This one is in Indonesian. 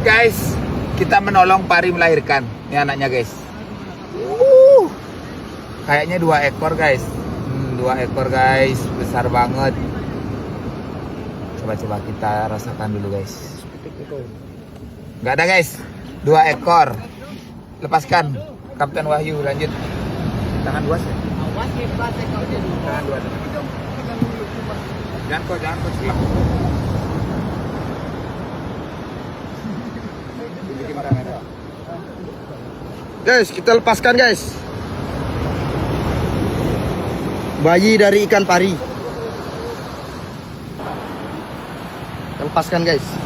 Guys, kita menolong pari melahirkan. Ini anaknya guys. Kayaknya 2 ekor guys. 2 ekor guys, besar banget. Coba kita rasakan dulu guys. Nggak ada guys, 2 ekor. Lepaskan, Kapten Wahyu, lanjut. Tangan luas ya? Tangan luas. Jangan kok sih. Guys, kita lepaskan guys. Bayi dari ikan pari. Kita lepaskan guys.